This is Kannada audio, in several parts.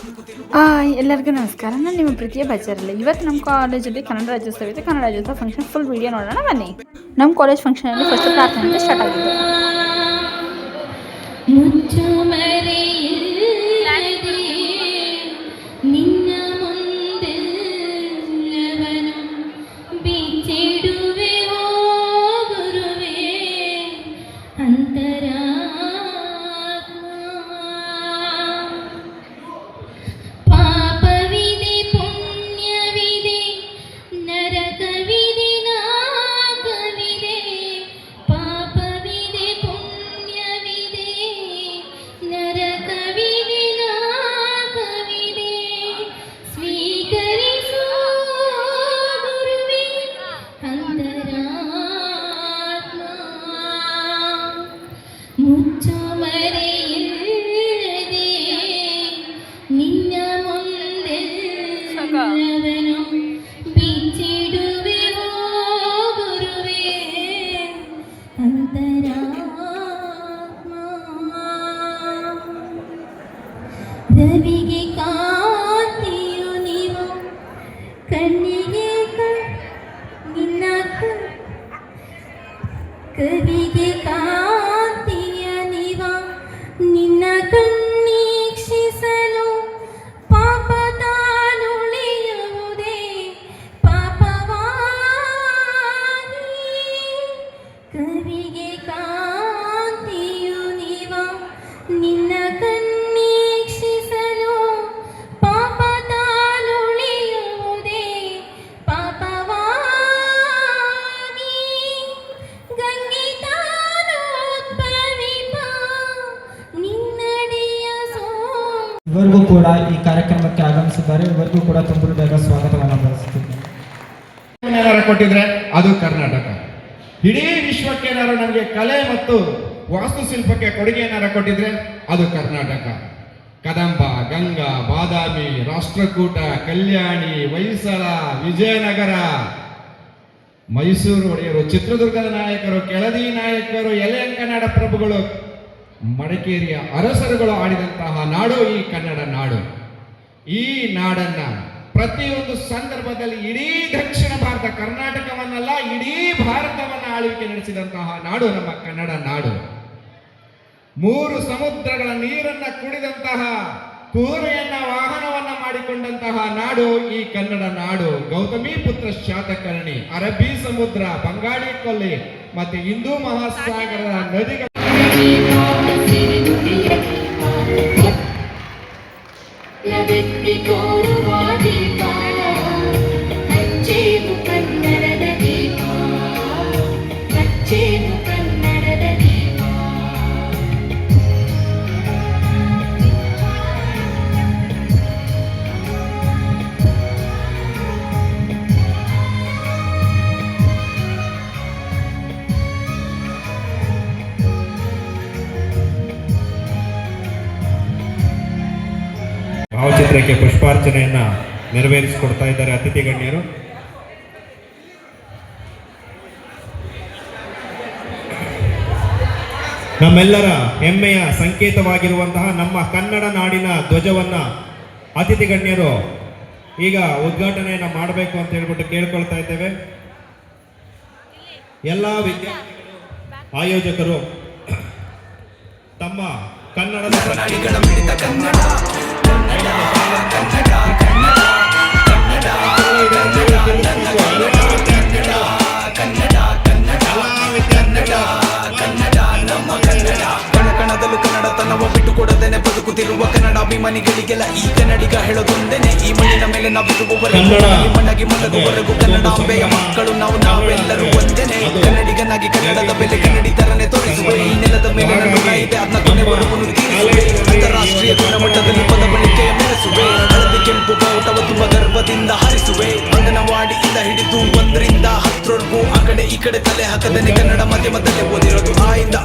ಎಲ್ಲರಿಗೂ ನಮಸ್ಕಾರ. ನಾನು ನಿಮ್ಮ ಪ್ರೀತಿಯ ಬಚ್ಚರಲ್ಲ. ಇವತ್ತು ನಮ್ಮ ಕಾಲೇಜಲ್ಲಿ ಕನ್ನಡ ರಾಜ್ಯೋತ್ಸವ ಇದೆ. Kannada Rajyotsava function full video ನೋಡೋಣ ಬನ್ನಿ. ನಮ್ಮ ಕಾಲೇಜ್ ಫಂಕ್ಷನಲ್ಲಿ ಫಸ್ಟ್ ಪ್ರಾರ್ಥನೆ ಸ್ಟಾರ್ಟ್ ಆಗಿದೆ. ರವಿಗೆ ಕಾಂತಿಯು ನೀವು ಕಣ್ಣಿಗೆ ನಿನ್ನ ಕವಿಗೆ ಕಾಂತಿಯ ನೀವ ನಿನ್ನ ಕಣ್ಣೀಕ್ಷಿಸಲು ಪಾಪ ತಾನುಳಿಯುವುದೇ ಪಾಪವಾಗಿ ಕವಿಗೆ ಕಾಂತಿಯು ನೀವ ನಿನ್ನ ಇವರಿಗೂ ಕೂಡ ಈ ಕಾರ್ಯಕ್ರಮಕ್ಕೆ ಆಗಮಿಸಿದ್ದಾರೆ. ಇವರಿಗೂ ಕೂಡ ತುಂಬ ಬೇಗ ಸ್ವಾಗತವನ್ನು ಬಯಸುತ್ತೀನಿ. ಕೊಟ್ಟಿದ್ರೆ ಅದು ಕರ್ನಾಟಕ. ಇಡೀ ವಿಶ್ವಕ್ಕೆ ಏನಾರು ನಮಗೆ ಕಲೆ ಮತ್ತು ವಾಸ್ತುಶಿಲ್ಪಕ್ಕೆ ಕೊಡುಗೆ ಏನಾರು ಕೊಟ್ಟಿದ್ರೆ ಅದು ಕರ್ನಾಟಕ. ಕದಂಬ, ಗಂಗಾ, ಬಾದಾಮಿ, ರಾಷ್ಟ್ರಕೂಟ, ಕಲ್ಯಾಣಿ, ಹೊಯ್ಸಳ, ವಿಜಯನಗರ, ಮೈಸೂರು ಒಡೆಯರು, ಚಿತ್ರದುರ್ಗದ ನಾಯಕರು, ಕೆಳದಿ ನಾಯಕರು, ಎಲೆಯಂಕನಾಡ ಪ್ರಭುಗಳು, ಮಡಿಕೇರಿಯ ಅರಸರುಗಳು ಆಡಿದಂತಹ ನಾಡು ಈ ಕನ್ನಡ ನಾಡು. ಈ ನಾಡನ್ನ ಪ್ರತಿಯೊಂದು ಸಂದರ್ಭದಲ್ಲಿ ಇಡೀ ದಕ್ಷಿಣ ಭಾರತ, ಕರ್ನಾಟಕವನ್ನಲ್ಲ ಇಡೀ ಭಾರತವನ್ನ ಆಳ್ವಿಕೆ ನಡೆಸಿದಂತಹ ನಾಡು ನಮ್ಮ ಕನ್ನಡ ನಾಡು. 3 ಸಮುದ್ರಗಳ ನೀರನ್ನ ಕುಡಿದಂತಹ, ಕೂರೆಯನ್ನ ವಾಹನವನ್ನ ಮಾಡಿಕೊಂಡಂತಹ ನಾಡು ಈ ಕನ್ನಡ ನಾಡು. ಗೌತಮಿ ಪುತ್ರ ಶಾತಕರ್ಣಿ, ಅರಬ್ಬಿ ಸಮುದ್ರ, ಬಂಗಾಳಿ ಕೊಲ್ಲಿ ಮತ್ತೆ ಹಿಂದೂ ಮಹಾಸಾಗರದ ನದಿಗಳ ಭಾವಚಿತ್ರಕ್ಕೆ ಪುಷ್ಪಾರ್ಚನೆಯನ್ನ ನೆರವೇರಿಸಿಕೊಡ್ತಾ ಇದ್ದಾರೆ ಅತಿಥಿ ಗಣ್ಯರು. ನಮ್ಮೆಲ್ಲರ ಹೆಮ್ಮೆಯ ಸಂಕೇತವಾಗಿರುವಂತಹ ನಮ್ಮ ಕನ್ನಡ ನಾಡಿನ ಧ್ವಜವನ್ನ ಅತಿಥಿ ಗಣ್ಯರು ಈಗ ಉದ್ಘಾಟನೆಯನ್ನ ಮಾಡಬೇಕು ಅಂತ ಹೇಳ್ಬಿಟ್ಟು ಕೇಳ್ಕೊಳ್ತಾ ಇದ್ದೇವೆ. ಎಲ್ಲ ವಿದ್ಯಾರ್ಥಿಗಳು, ಆಯೋಜಕರು ತಮ್ಮ ಕನ್ನಡದ ಕನ್ನಡತನವ ಬಿಟ್ಟು ಕೊಡದೇನೆ ಬದುಕುತ್ತಿರುವ ಕನ್ನಡಾಭಿಮಾನಿಗಳಿಗೆಲ್ಲ ಈ ಕನ್ನಡಿಗ ಹೇಳೋದೊಂದೇನೆ, ಈ ಮಣ್ಣಿನ ಮೇಲೆ ನಾವಿರುವವರೆಗೂ ಮಣ್ಣಾಗಿ ಮಲಗುವವರೆಗೂ ಕನ್ನಡಾಂಬೆಯ ಮಕ್ಕಳು ನಾವೆಲ್ಲರೂ ಒಂದೇನೆ. ಕನ್ನಡಿಗನಾಗಿ ಕನ್ನಡದ ಬೆಲೆ ಕನ್ನಡಿತರನೆ ತೋರಿಸುವೆ. ಈ ನೆಲದ ಮೇಲೆ ನನ್ನ ಇದೆ ಅದನ್ನ ಕೊನೆವರೆಗೂ ತೀರಿಸುವೆ. ಅಂತಾರಾಷ್ಟ್ರೀಯ ಗುಣಮಟ್ಟದಲ್ಲಿ ಪದ ಬಳಕೆಯ ಮೆರೆಸುವೆ. ಹಳದಿ ಕೆಂಪು ಬಾವುಟವ ತುಂಬ ಗರ್ವದಿಂದ ಹಾರಿಸುವೆ. ಅಂಗನವಾಡಿಯಿಂದ ಹಿಡಿದು 1ರಿಂದ 10ರವರೆಗೂ ಆ ಕಡೆ ಈ ಕಡೆ ತಲೆ ಹಾಕದೇನೆ ಕನ್ನಡ ಮಾಧ್ಯಮದಲ್ಲೇ ಓದಿರೋದು. ಆ ಇಂದ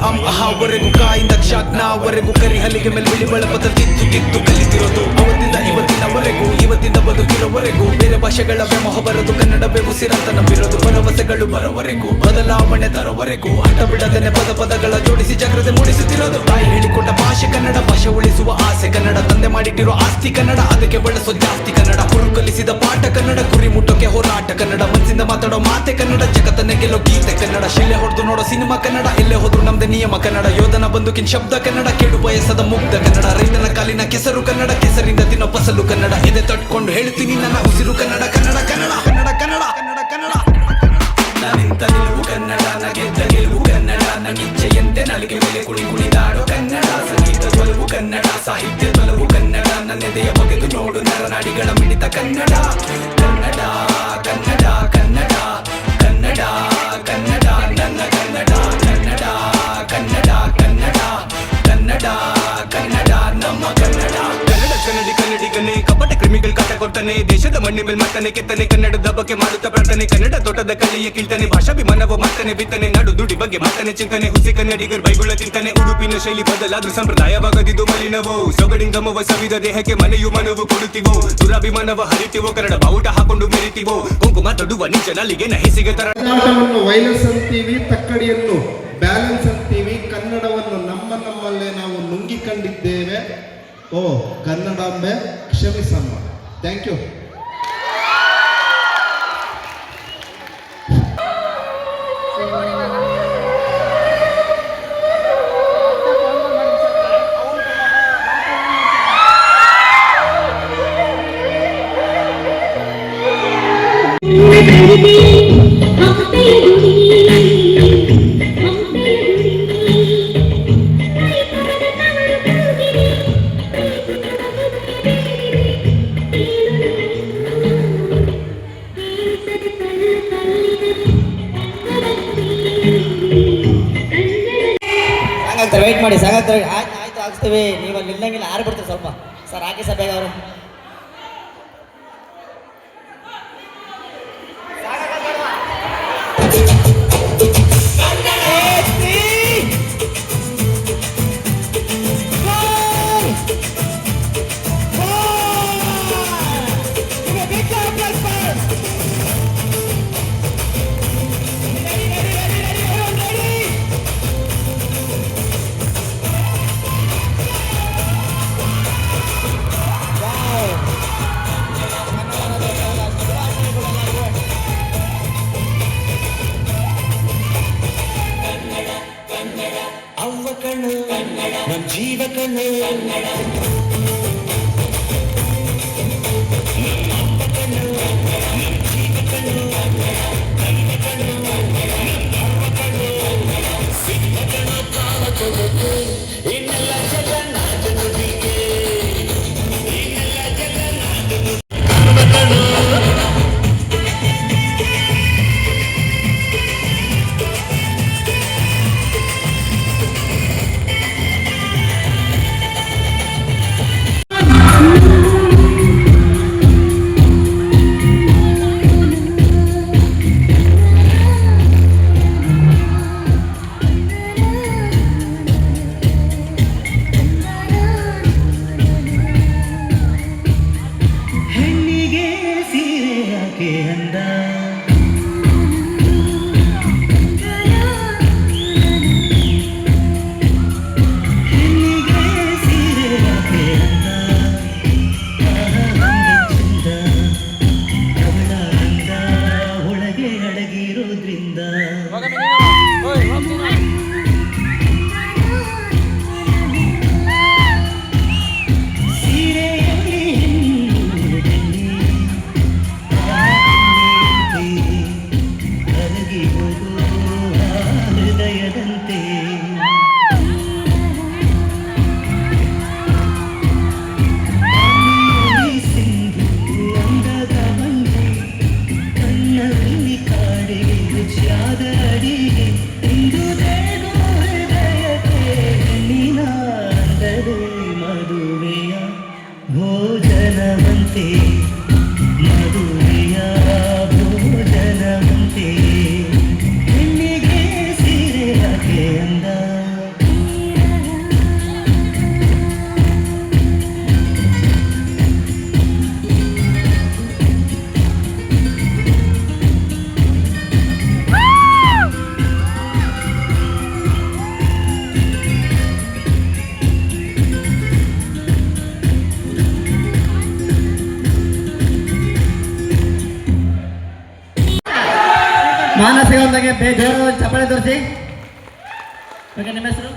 ವರೆಗೂ, ಕಾಯಿಂದ ಕ್ಷಾಜ್ಞವರೆಗೂ ಕರಿ ಹಲಿಗೆ ಮೇಲೆ ಬಿಳಿ ಬಳಪದ ಕಿತ್ತು ಕಲಿತಿರೋದು. ಅವತ್ತಿಂದ ಇವತ್ತಿನವರೆಗೂ, ಇವತ್ತಿಂದ ಬದುಕಿರೋವರೆಗೂ ಬೇರೆ ಭಾಷೆಗಳ ವ್ಯಾಮೋಹ ಬರೋದು ಕನ್ನಡ ಕನ್ನಡವೇ ಉಸಿರಂತ ನಂಬಿರೋದು. ಭರವಸೆಗಳು ಬರೋವರೆಗೂ ಬದಲಾವಣೆ ತರೋವರೆಗೂ ಅಡ್ಡ ಬಿಡದೇನೆ ಪದಗಳ ಜೋಡಿಸಿ ಜಾಗ್ರತೆ ಮೂಡಿಸುತ್ತಿರೋದು. ತಾಯಿ ಹೇಳಿಕೊಟ್ಟ ಭಾಷೆ ಕನ್ನಡ, ಭಾಷೆ ಉಳಿಸುವ ಆಸೆ ಕನ್ನಡ. ತಂದೆ ಮಾಡಿಟ್ಟಿರೋ ಆಸ್ತಿ ಕನ್ನಡ, ಅದಕ್ಕೆ ಬಳಸೋ ಜಾಸ್ತಿ ಕನ್ನಡ. ಗುರು ಕಲಿಸಿದ ಪಾಠ ಕನ್ನಡ, ಗುರಿ ಮುಟ್ಟೋಕೆ ಹೋರಾಟ ಕನ್ನಡ. ಮನಸ್ಸಿಂದ ಮಾತಾಡೋ ಮಾತೆ ಕನ್ನಡ, ಜಗತ್ತನ್ನೇ ಗೆಲ್ಲೋ ಗೀತೆ ಕನ್ನಡ. ಶಿಲೆ ಹೊಡೆದು ನೋಡೋ ಸಿನಿಮಾ ಕನ್ನಡ, ಎಲ್ಲೇ ಹೋದ್ರು ನಮ್ದೇ ನಿಯಮ ಕನ್ನಡ. ಯೋಧನ ಬಂದುಕಿನ ಶಬ್ದ ಕನ್ನಡ, ಕೇಳು ಬಯಸದ ಮುಗ್ಧ ಕನ್ನಡ. ರೈತನ ಕಾಲಿನ ಕೆಸರು ಕನ್ನಡ, ಕೆಸರಿಂದ ತಿನ್ನೋ ಫಸಲು ಕನ್ನಡ. ಎದೆ ತಟ್ಕೊಂಡು ಹೇಳ್ತೀನಿ ನನ್ನ ಉಸಿರು ಕನ್ನಡ, ಕನ್ನಡ ಕನ್ನಡ ಕನ್ನಡ ಕನ್ನಡ ಕನ್ನಡ ಕನ್ನಡ. ನಾನಿಂತ ನಿಲುವು ಕನ್ನಡ, ನಗೆದ್ದ ಗೆಲುವು ಕನ್ನಡ. ನನ್ನಿಚ್ಛೆಯಂತೆ ನಾಲಿಗೆ ಮೇಲೆ ಕುಣಿದಾಡೋ ಕನ್ನಡ. ಸಂಗೀತ ತೊಲವು ಕನ್ನಡ, ಸಾಹಿತ್ಯ ತೊಲವು ಕನ್ನಡ. ನನ್ನೆದೆಯ ಬಗೆದು ನೋಡು ನರನಾಡಿಗಳ ಮಿಡಿತ ಕನ್ನಡ. ಕನ್ನಡ ಕನ್ನಡ ಕನ್ನಡ ಕನ್ನಡ ಕನ್ನಡ ನನ್ನ ಕನ್ನಡ. ಕನ್ನಡ ಕನ್ನಡ ಕನ್ನಡ ಕನ್ನಡ ಕನ್ನಡ ನಮ್ಮ ಕನ್ನಡ. ಕನ್ನಡ ಕನ್ನಡಿ ಕನ್ನಡಿಗನೇ ಕಪಟ ಕ್ರಿಮಿಗಳು ಕಾಟ ಕೊಡ್ತಾನೆ. ದೇಶದ ಮಣ್ಣಿ ಮೇಲೆ ಮಾಡ್ತಾನೆ ಕೆತ್ತನೆ, ಕನ್ನಡದ ಬಗ್ಗೆ ಮಾಡುತ್ತಾ ಪ್ರಾರ್ಥನೆ. ಕನ್ನಡ ತೋಟದ ಕಲೆಯ ಕೀಳ್ತಾನೆ, ಭಾಷಾಭಿಮಾನವ ಮಾಡ್ತಾನೆ ಬಿತ್ತನೆ. ನಾಡು ದುಡಿ ಬಗ್ಗೆ ಮಾಡ್ತಾನೆ ಚಿಂತನೆ, ಹುಸಿ ಕನ್ನಡಿಗರು ಬೈಗುಳ ತಿಂತಾನೆ. ಉಡುಪಿನ ಶೈಲಿ ಬದಲಾದ್ರೂ ಸಂಪ್ರದಾಯವಾಗದಿದ್ದು ಮಲಿನವೋ. ಸೊಗಡಿಂಗಮವ ಸವಿದ ದೇಹಕ್ಕೆ ಮನೆಯು ಮನವು ಕೊಡುತ್ತೀವೋ. ದುರಾಭಿಮಾನವ ಹರಿತೀವೋ, ಕನ್ನಡ ಬಾವುಟ ಹಾಕೊಂಡು ಮೆರಿತೀವೋ. ಕುಂಕುಮ ತೊಡುವ ನಿಂಚ ನಾಲಿಗೆ ನಹಿಸಿಗೆ ತರ. ಕನ್ನಡವನ್ನು ವೈಲೆನ್ಸ್ ಅಂತೀವಿ, ತಕ್ಕಡಿಯನ್ನು ಬ್ಯಾಲೆನ್ಸ್ ಅಂತೀವಿ. ಕನ್ನಡವನ್ನು ನಮ್ಮಲ್ಲೇ ನಾವು ನುಂಗಿಕೊಂಡಿದ್ದೇವೆ. ಓ ಕನ್ನಡಾಂಬೆ ಕ್ಷಮಿಸಮ್ಮ. Thank you. ವೇಟ್ ಮಾಡಿ ಸಾಕಾಗ್ತಾರೆ. ಆಯ್ತು ಹಾಕ್ಸ್ತೀವಿ. ನೀವು ಅಲ್ಲಿ ನಿಲ್ಲಂಗಿಲ್ಲ, ಆರ್ಬಿಡ್ತೀವಿ ಸ್ವಲ್ಪ. ಸರ್ ಹಾಕಿ ಸರ್ ಬೇಗ ಅವರು. ನಮ್ ಜೀವ ಕಣ್ಣು ಇನ್ನೆಲ್ಲ ಜಗನ್ನಾಥನುಡಿಗೆ ಇನ್ನೆಲ್ಲ ಜಗನ್ನಾಥನು ಮಾನಸಿಕ ಒಂದಾಗೆ ಬೇಜಾರು ಚಪ್ಪಾಳೆ ತೋರಿಸಿ. ಓಕೆ, ನಿಮ್ಮ ಹೆಸರು?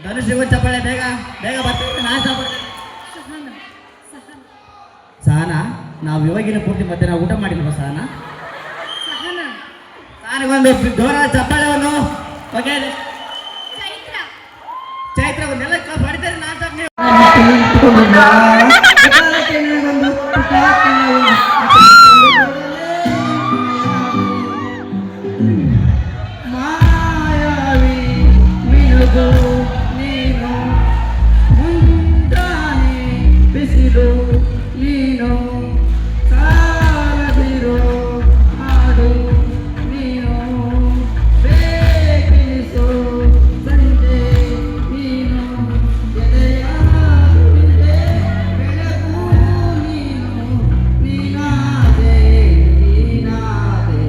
ಧನುಷಿಗೂ ಚಪ್ಪಾಳೆ. ಬೇಗ ಬೇಗ ಬರ್ತೀವಿ, ನಾ ಸಹನಾ. ನಾವು ಇವಾಗಿನ ಪೂರ್ತಿ ಮತ್ತೆ ನಾವು ಊಟ ಮಾಡಿಲ್ವ ಸಹನಾ? ಸಹನಿಗೊಂದು ಜೋರಾದ ಚಪ್ಪಾಳೆವನ್ನು. ಓಕೆ, ಚೈತ್ರ ಒಂದೆಲ್ಲ ಹೊಡಿತಾರೆ. ಮಾಯಾವಿ ಮಿನುಗು ನೀನು, ಮುಂದಾನೆ ಬಿಸಿಲು ನೀನು, ಸಾಲದಿರೋ ಹಾಡು ನೀನು, ಬೇಕಿಸೋ ಸಂಜೆ ನೀನು, ಎದೆಯ ತುದಿಗೆ ಬೆಳಕು ನೀನು, ನೀನಾದೆ ನೀನಾದೆ.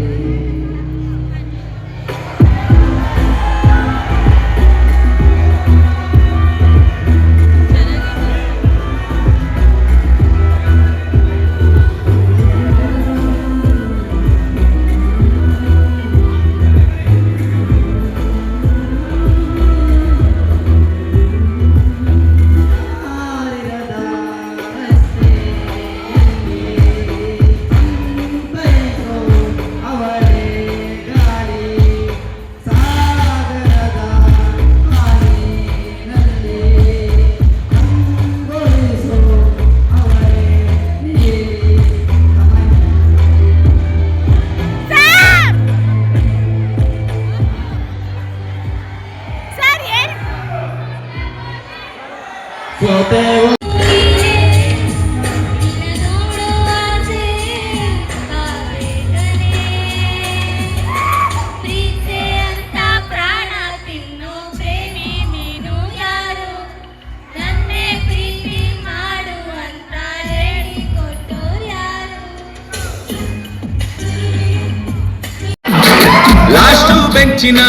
ಲಾಸ್ಟು ಬೆಂಚಿನ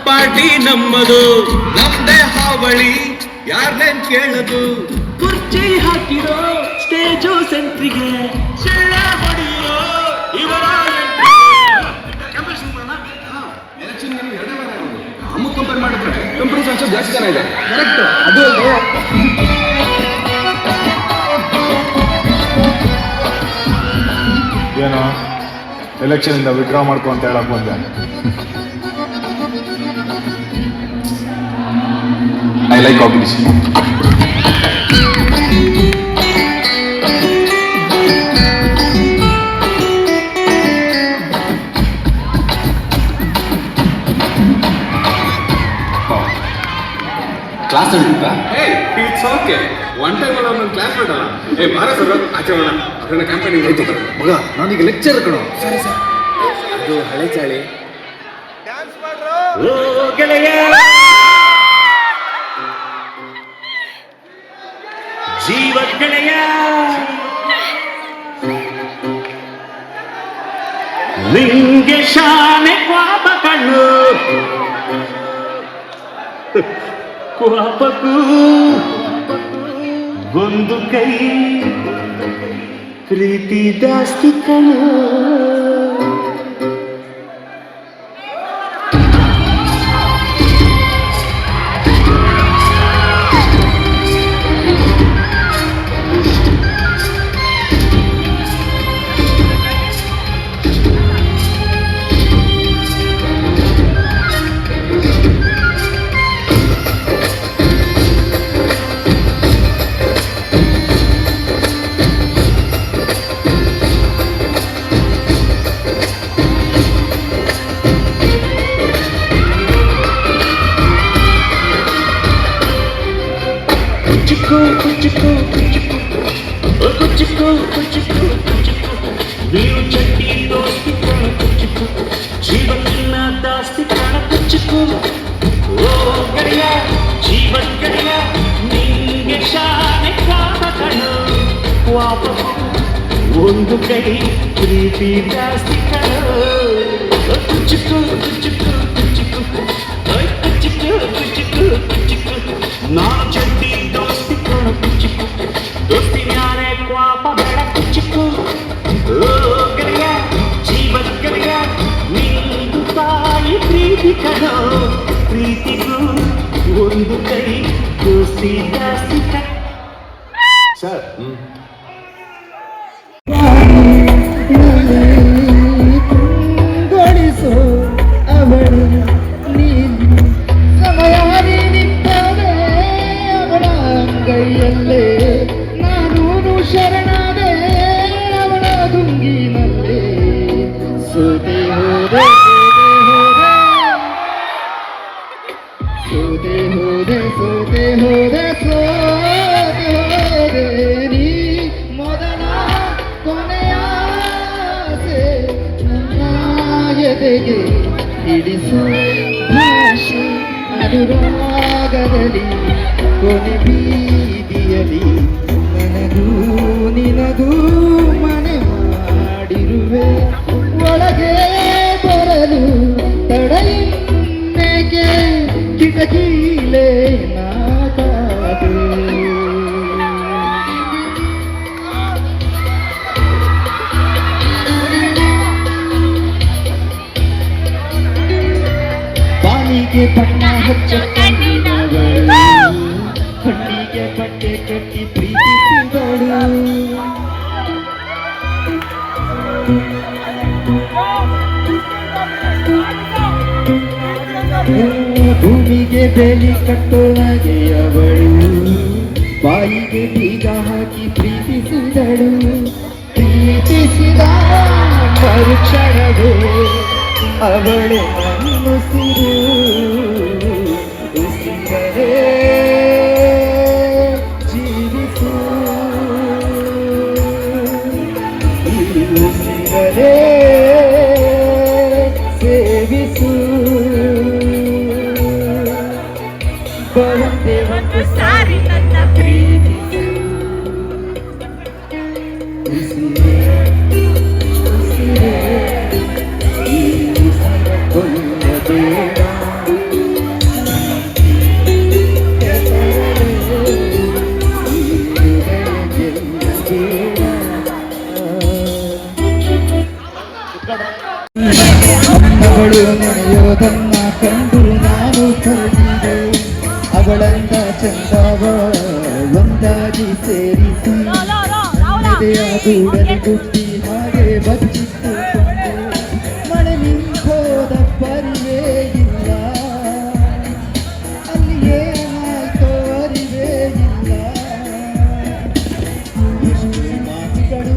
ಪಾರ್ಟಿ ನಮ್ಮದು, ನಮ್ದೇ ಹಾವಳಿ ಯಾರನ್ನೇನ್ ಕೇಳದು. ಕುರ್ಚಿ ಹಾಕಿರೋ ಸ್ಟೇಜು ಸೆಂಟ್ರಿಗೆ ಶೆಳ್ಳ ಹೊಡೆಯೋ ಇವರ ಕಂಪೇರ್ ಮಾಡಿದ್ರೆ ಕಂಪೇರ್ ಜಾಸ್ತಿ ಜನ ಇದೆ. ಕರೆಕ್ಟ್, ಅದು ಏನೋ ಎಲೆಕ್ಷನ್ ಇಂದ ವಿಡ್ರಾ ಮಾಡ್ಕೊ ಅಂತ ಹೇಳಕ್ ಬಂದೆ. I like competition. Class it's okay. One time ಅಲ್ಲ, ಒಂದೊಂದು ಕ್ಲಾಸ್ ಬಿಡಲ್ಲ. ಬಾರ ಸರ್ ಆಚರಣೆ ಅದನ್ನ ಕ್ಯಾಂಪೇನಿಂಗ್ ಆಯ್ತು ಮಗ. ನಾನೀಗ ಲೆಕ್ಚರ್ ಕಣೋ. ಸರಿ ಸರ್, ಅದು ಹಳೆ ಚಾಳಿ. ಜೀವ ಗೆಳೆಯ ನಿಂಗೆ ಶಾನೆ ಕ್ವಾಪ ಕಣ್ಣು, ಕ್ವಾಪಕ್ಕೂ ಒಂದು ಕೈ ಪ್ರೀತಿ ಜಾಸ್ತಿ ಕಣ್ಣು. ನೀವು ಚಟ್ಟಿ ದೋಸ್ತಿ ಕಣ ಕುಚ್ಚಿಕು, ಜೀವನ ದಾಸ್ತಿ ಕಣ ಕುಚ್ಚಿಕು. ಓ ಗೆಳೆಯ ಜೀವ ಗೆಳೆಯ ನಿಂಗೆ ಶಾನೆ ಕ್ವಾಪ ಕಣ, ಕ್ವಾಪ ಒಂದು ಕೈ ಪ್ರೀತಿ ಜಾಸ್ತಿ ಕಣ. ಕುಚ್ಚಿಕು ಕುಚ್ಚಿಕು ಕುಚ್ಚಿಕು ಕುಚ್ಚಿಕು ಕುಚ್ಚಿಕು ಕುಚ್ಚಿಕು. ನಾನು ಚಟ್ಟಿ ದೋಸ್ತಿ ಕಣ ಕುಚ್ಚಿಕು, ದೋಸ್ತಿ ಯಾರೇ ಕ್ವಾಪ ಬೇಡ ಕುಚ್ಚಿಕು. ಓ ಗೆಳೆಯ ಜೀವ ಗೆಳೆಯ ಸರ್ ಗಳಿಸೋ ಅವಳು ನೀನು ಸಮಯ ನಿಂತವೇ ಅವಳ ಅಂಗೈಯಲ್ಲೇ ನಾನು ಶರಣಾದೆ ಅವಳ ದುಂಗಿನಲ್ಲೇ ಸೋತೆ ಹೋದೆ ಸೋತೆ ಹೋದೆ ಸೋತೆ ಹೋದೆ ಸೋತೆ ಹೋದೆ ನೀ ಮೊದಲ ಕೊನೆಯ ಆಸೆ ನನ್ನ ಎದೆಗೆ ಹಿಡಿಸು ಭಾಷೆ ಅನುರಾಗದಲ್ಲಿ ಕೊನೆ ಬೀದಿಯಲಿ ನನಗೂ ನಿನಗೂ ಮನೆ ಮಾಡಿರುವೆ ಒಳಗೆ ಬರಲು ತಡೆಯಿನ್ನೇಕೆ ಕಿಟಕಿಲೇ ನಾಕಾದೆ ಪಾನಿಗೆ ಬಣ್ಣ ಹಚ್ಚ ಕಣ್ಣಿನವಳು ಕಣ್ಣಿಗೆ ಬಟ್ಟೆ ಕಟ್ಟಿ ಪ್ರೀತಿಸಿದಳು ಭೂಮಿಗೆ ಬೇಲಿ ಕಟ್ಟೋಳಗೆ ಅವಳು ಬಾಯಿಗೆ ಬೀಗ ಹಾಕಿ ಪ್ರೀತಿಸಿದಳು ಪ್ರೀತಿಸಿದ ಮರುಕ್ಷಣವೇ ಅವಳೆ ನನ್ನುಸಿರು ಉಸಿರೇ ಜೀವಿಸು ಈ ಉಸಿರೇ ಸೇವಿಸು ಬರುತ್ತೇ ಒಂದು ಸಾರಿ ನನ್ನ ಪ್ರೀತಿಸು ಉಸಿರೇ ಉಸಿರೇ ಈ ಉಸಿರ ಕೊಲ್ಲಬೇಡ ಅವಳು ನೆನೆಯೋದನ್ನ ಕಂಡು ನಾನು ಕರೆದಿದೆ ಅವಳಂದ ಚಂದವ ಒಂದಾಗಿ ಸೇರಿಸಿ ನನ್ನೆದೆಯ ಗೂಡಲಿ ಗುಟ್ಟಿ ಹಾಗೆ ಬಚ್ಚಿಟ್ಟುಕೊಂಡು ಮಳೆ ನಿಂತೋದ ಪರಿವೇ ಇಲ್ಲ ಅಲ್ಲಿ ಏನಾಯ್ತೋ ಅರಿವೇ ಇಲ್ಲ ಎಷ್ಟು ಮಾತುಗಳು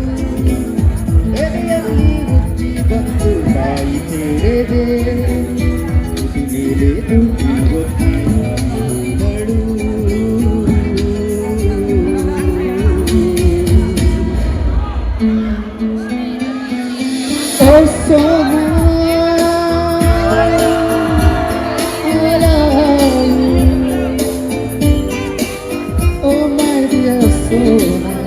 ಎದೆಯಲ್ಲಿ ಮುಚ್ಚಿ ಬಂದು ಬಾಯಿ ತೆರೆದೆ ಮೇಲೆ ದುಡ್ಡಿ ಗೊತ್ತಿಗಳು ಓ ಸೋನಾ ಓ ಮೈ ಡಿಯರ್ ಸೋನಾ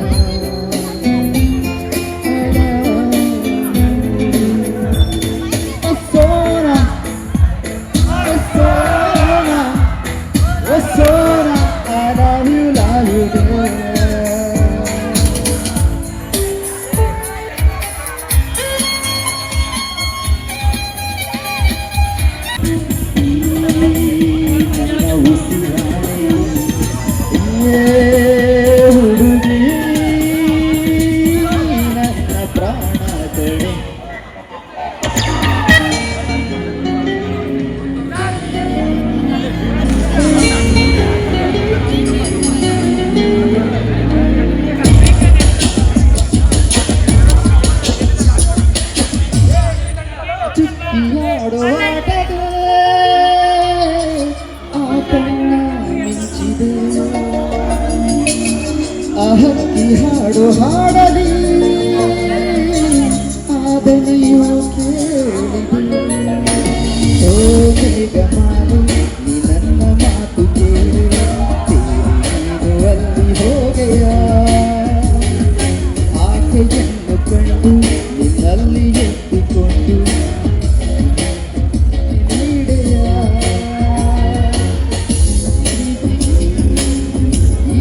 ಹುಡುಗಿ ನನ್ನ ಪ್ರಾಣದಡೆ ಚುಕ್ಕಿಯಾಡೋ ಆಟದ ಆ ಕಣ್ಣ ಮಿಂಚಿದೆ ಆ ಹಕ್ಕಿ ಹಾಡು ಹಾಡಲಿ ಆದನೆಯು ಕೇಳಿದೆ ಓ ಮೇಘಮಾಲೆ ನೀ ನನ್ನ ಮಾತು ಕೇಳು ನೀನು ಅಲ್ಲಿ ಹೋಗೆಯ ಆಕೆಯನ್ನು ಕಂಡು ನಿನ್ನಲ್ಲಿ ಎತ್ತಿಕೊಂಡು ನೀಡೆಯ ಈ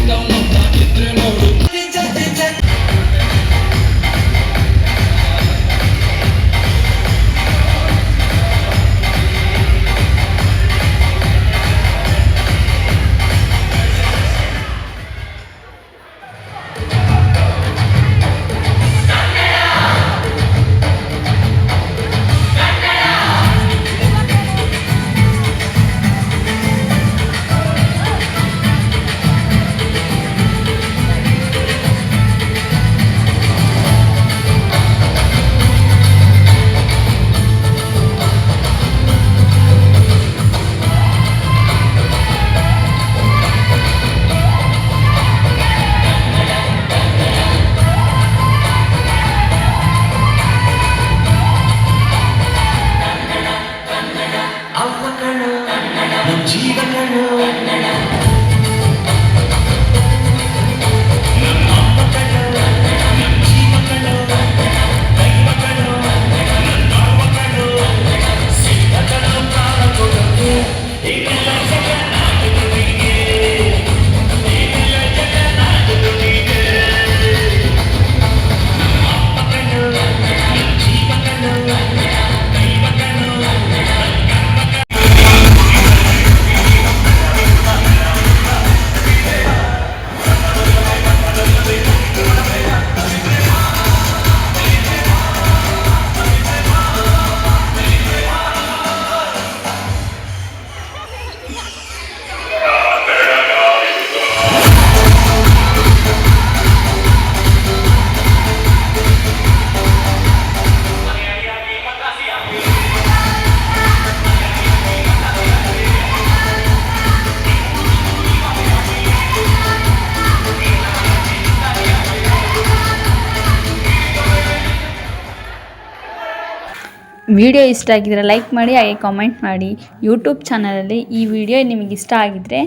ವಿಡಿಯೋ ಇಷ್ಟ ಆಗಿದ್ರೆ ಲೈಕ್ ಮಾಡಿ, ಹಾಗೆ ಕಾಮೆಂಟ್ ಮಾಡಿ. ಯೂಟ್ಯೂಬ್ ಚಾನಲಲ್ಲಿ ಈ ವಿಡಿಯೋ ನಿಮಗೆ ಇಷ್ಟ ಆಗಿದ್ರೆ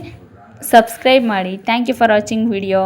ಸಬ್ಸ್ಕ್ರೈಬ್ ಮಾಡಿ. Thank you for watching video.